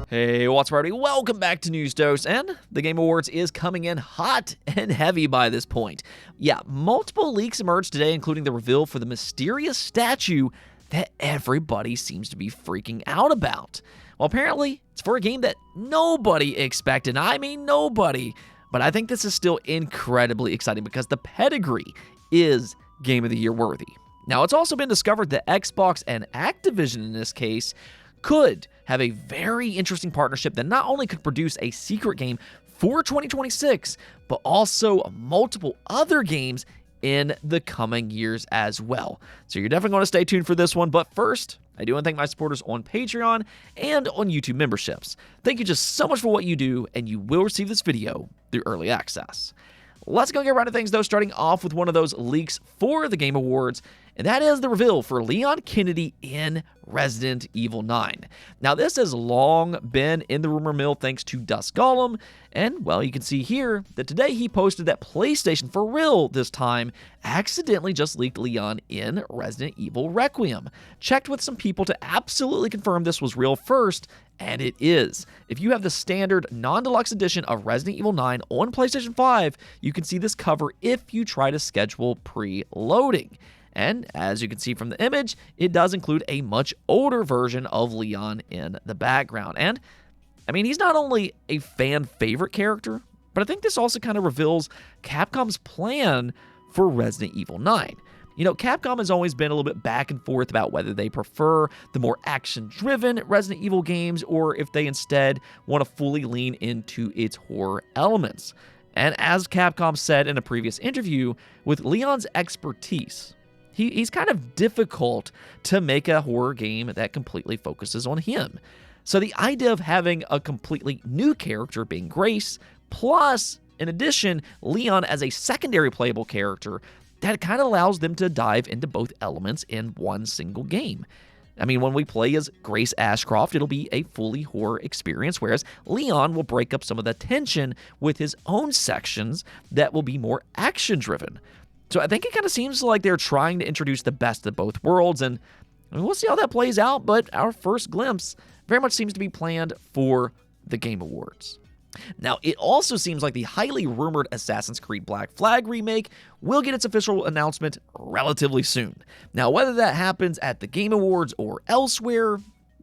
Hey, what's up, everybody? Welcome back to News Dose, and the Game Awards is coming in hot and heavy by this point. Yeah, multiple leaks emerged today, including the reveal for the mysterious statue that everybody seems to be freaking out about. Well, apparently, it's for a game that nobody expected. I mean, nobody. But I think this is still incredibly exciting because the pedigree is Game of the Year worthy. Now, it's also been discovered that Xbox and Activision in this case could have a very interesting partnership that not only could produce a secret game for 2026, but also multiple other games in the coming years as well. So you're definitely going to stay tuned for this one, but first, I do want to thank my supporters on Patreon and on YouTube memberships. Thank you just so much for what you do, and you will receive this video through early access. Let's go get right to things, though, starting off with one of those leaks for the Game Awards, and that is the reveal for Leon Kennedy in Resident Evil 9. Now, this has long been in the rumor mill thanks to Dust Golem, and, well, you can see here that today he posted that PlayStation, for real this time, accidentally just leaked Leon in Resident Evil Requiem. Checked with some people to absolutely confirm this was real first, and it is. If you have the standard non-deluxe edition of Resident Evil 9 on PlayStation 5, you can see this cover if you try to schedule pre-loading. And as you can see from the image, it does include a much older version of Leon in the background. And, I mean, he's not only a fan favorite character, but I think this also kind of reveals Capcom's plan for Resident Evil 9. You know, Capcom has always been a little bit back and forth about whether they prefer the more action-driven Resident Evil games or if they instead want to fully lean into its horror elements. And as Capcom said in a previous interview, with Leon's expertise, he's kind of difficult to make a horror game that completely focuses on him. So the idea of having a completely new character being Grace, plus, in addition, Leon as a secondary playable character, that kind of allows them to dive into both elements in one single game. I mean, when we play as Grace Ashcroft, it'll be a fully horror experience, whereas Leon will break up some of the tension with his own sections that will be more action-driven. So I think it kind of seems like they're trying to introduce the best of both worlds, and we'll see how that plays out, but our first glimpse very much seems to be planned for the Game Awards. Now, it also seems like the highly rumored Assassin's Creed Black Flag remake will get its official announcement relatively soon. Now, whether that happens at the Game Awards or elsewhere,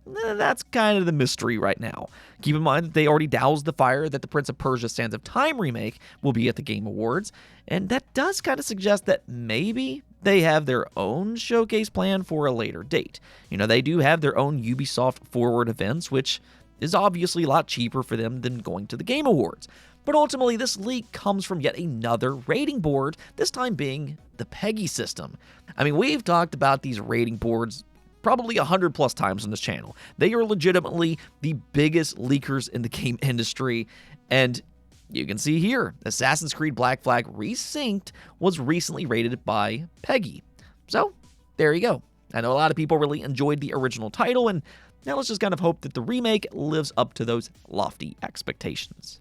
that's kind of the mystery right now. Keep in mind that they already doused the fire that the Prince of Persia Sands of Time remake will be at the Game Awards, and that does kind of suggest that maybe they have their own showcase plan for a later date. You know, they do have their own Ubisoft Forward events, which is obviously a lot cheaper for them than going to the Game Awards. But ultimately, this leak comes from yet another rating board, this time being the PEGI system. I mean, we've talked about these rating boards probably 100 plus times on this channel. They are legitimately the biggest leakers in the game industry, and you can see here, Assassin's Creed Black Flag Resynced was recently rated by PEGI. So, there you go. I know a lot of people really enjoyed the original title, and now let's just kind of hope that the remake lives up to those lofty expectations.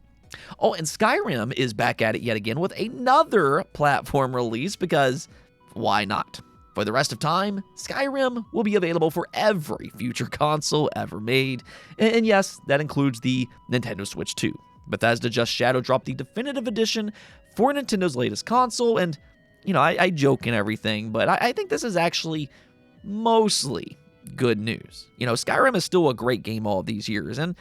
Oh, and Skyrim is back at it yet again with another platform release because why not? For the rest of time, Skyrim will be available for every future console ever made, and yes, that includes the Nintendo Switch 2. Bethesda just shadow dropped the definitive edition for Nintendo's latest console, and, you know, I joke and everything, but I think this is actually mostly good news. You know, Skyrim is still a great game all of these years, and,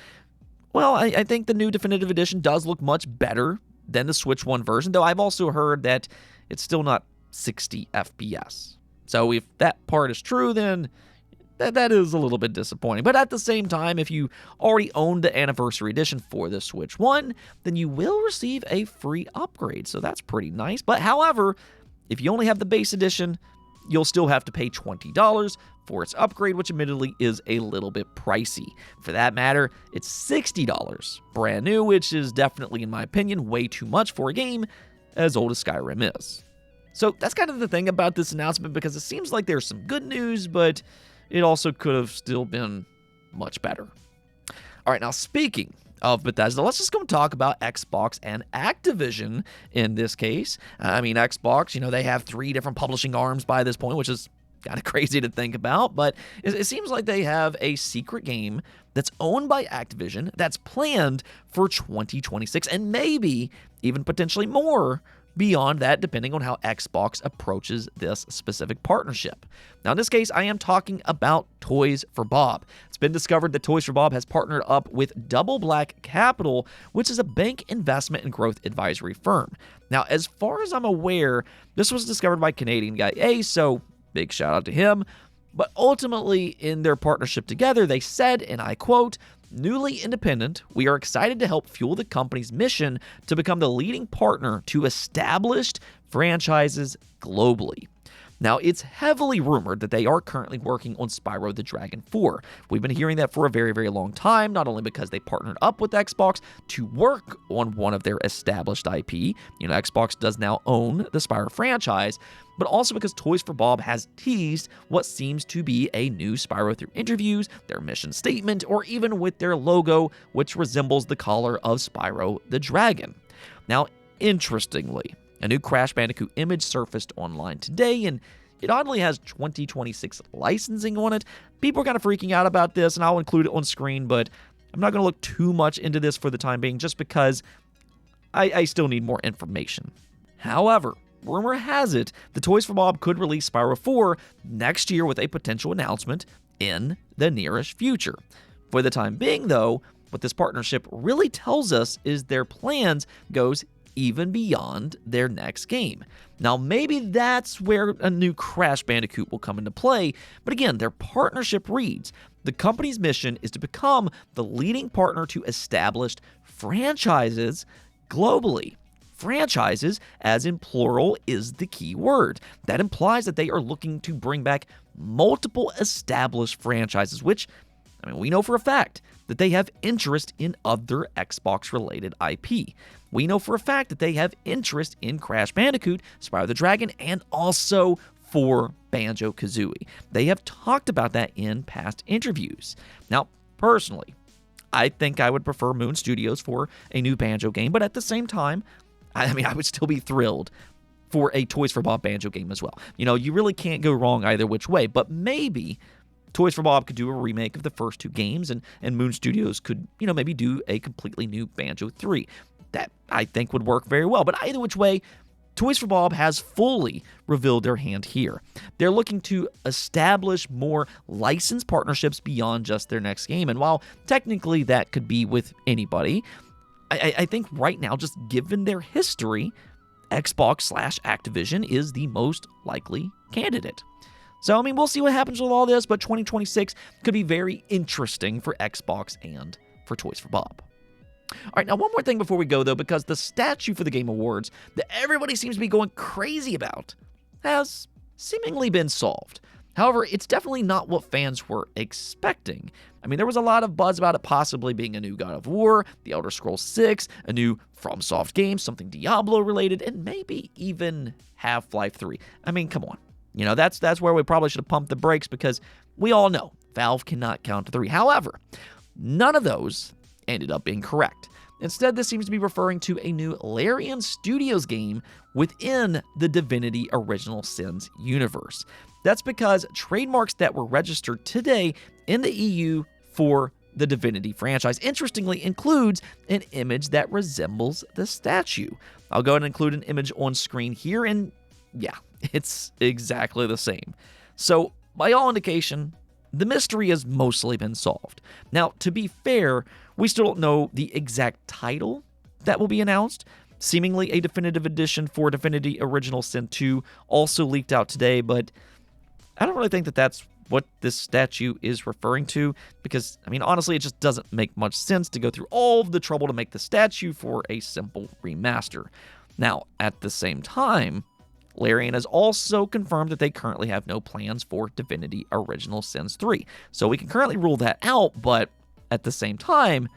well, I think the new definitive edition does look much better than the Switch 1 version, though I've also heard that it's still not 60 FPS. So if that part is true, then that is a little bit disappointing. But at the same time, if you already own the Anniversary Edition for the Switch 1, then you will receive a free upgrade. So that's pretty nice. But however, if you only have the base edition, you'll still have to pay $20 for its upgrade, which admittedly is a little bit pricey. For that matter, it's $60 brand new, which is definitely, in my opinion, way too much for a game as old as Skyrim is. So that's kind of the thing about this announcement, because it seems like there's some good news, but it also could have still been much better. All right, now speaking of Bethesda, let's just go and talk about Xbox and Activision in this case. I mean, Xbox, you know, they have 3 different publishing arms by this point, which is kind of crazy to think about, but it seems like they have a secret game that's owned by Activision that's planned for 2026 and maybe even potentially more beyond that, depending on how Xbox approaches this specific partnership. Now, in this case, I am talking about Toys for Bob. It's been discovered that Toys for Bob has partnered up with Double Black Capital, which is a bank investment and growth advisory firm. Now, as far as I'm aware, this was discovered by Canadian guy A, so big shout out to him. But ultimately, in their partnership together, they said, and I quote, "Newly independent, we are excited to help fuel the company's mission to become the leading partner to established franchises globally." Now, it's heavily rumored that they are currently working on Spyro the Dragon 4. We've been hearing that for a very, very long time, not only because they partnered up with Xbox to work on one of their established IP, Xbox does now own the Spyro franchise, but also because Toys for Bob has teased what seems to be a new Spyro through interviews, their mission statement, or even with their logo, which resembles the collar of Spyro the Dragon. Now, interestingly, a new Crash Bandicoot image surfaced online today, and it oddly has 2026 licensing on it. People are kind of freaking out about this, and I'll include it on screen, but I'm not going to look too much into this for the time being, just because I still need more information. However, rumor has it the Toys for Bob could release Spyro 4 next year with a potential announcement in the nearest future. For the time being, though, what this partnership really tells us is their plans goes even beyond their next game. Now, maybe that's where a new Crash Bandicoot will come into play, but again, their partnership reads, the company's mission is to become the leading partner to established franchises globally. Franchises, as in plural, is the key word. That implies that they are looking to bring back multiple established franchises, which, we know for a fact that they have interest in other Xbox-related IP. We know for a fact that they have interest in Crash Bandicoot, Spyro the Dragon, and also for Banjo-Kazooie. They have talked about that in past interviews. Now, personally, I think I would prefer Moon Studios for a new Banjo game, but at the same time, I would still be thrilled for a Toys for Bob Banjo game as well. You really can't go wrong either which way, but maybe Toys for Bob could do a remake of the first two games, and Moon Studios could, maybe do a completely new Banjo 3. That, I think, would work very well. But either which way, Toys for Bob has fully revealed their hand here. They're looking to establish more licensed partnerships beyond just their next game. And while technically that could be with anybody, I think right now, just given their history, Xbox/Activision is the most likely candidate. So, we'll see what happens with all this, but 2026 could be very interesting for Xbox and for Toys for Bob. All right, now one more thing before we go, though, because the statue for the Game Awards that everybody seems to be going crazy about has seemingly been solved. However, it's definitely not what fans were expecting. There was a lot of buzz about it possibly being a new God of War, The Elder Scrolls 6, a new FromSoft game, something Diablo-related, and maybe even Half-Life 3. Come on. That's where we probably should have pumped the brakes, because we all know Valve cannot count to 3. However, none of those ended up being correct. Instead, this seems to be referring to a new Larian Studios game within the Divinity Original Sins universe. That's because trademarks that were registered today in the EU for the Divinity franchise, interestingly, includes an image that resembles the statue. I'll go ahead and include an image on screen here, and yeah, it's exactly the same. So, by all indication, the mystery has mostly been solved. Now, to be fair, we still don't know the exact title that will be announced. Seemingly a definitive edition for Divinity Original Sin 2 also leaked out today, but I don't really think that that's what this statue is referring to, because, honestly, it just doesn't make much sense to go through all of the trouble to make the statue for a simple remaster. Now, at the same time, Larian has also confirmed that they currently have no plans for Divinity Original Sins 3. So we can currently rule that out, but at the same time,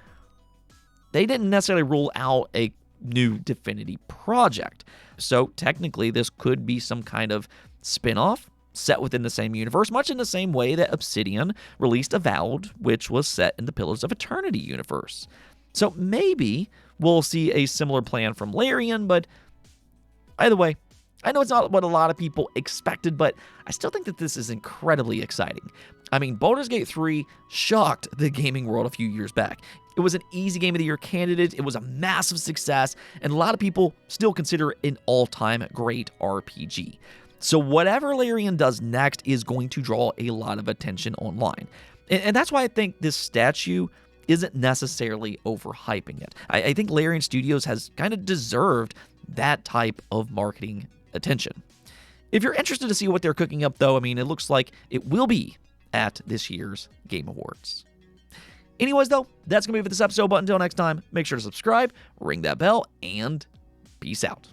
they didn't necessarily rule out a new Divinity project. So technically, this could be some kind of spin-off set within the same universe, much in the same way that Obsidian released Avowed, which was set in the Pillars of Eternity universe. So maybe we'll see a similar plan from Larian, but either way, I know it's not what a lot of people expected, but I still think that this is incredibly exciting. I mean, Baldur's Gate 3 shocked the gaming world a few years back. It was an easy Game of the Year candidate, it was a massive success, and a lot of people still consider it an all-time great RPG. So whatever Larian does next is going to draw a lot of attention online. And that's why I think this statue isn't necessarily overhyping it. I think Larian Studios has kind of deserved that type of marketing attention. If you're interested to see what they're cooking up, though, I mean, it looks like it will be at this year's Game Awards. Anyways, though, that's going to be it for this episode, but until next time, make sure to subscribe, ring that bell, and peace out.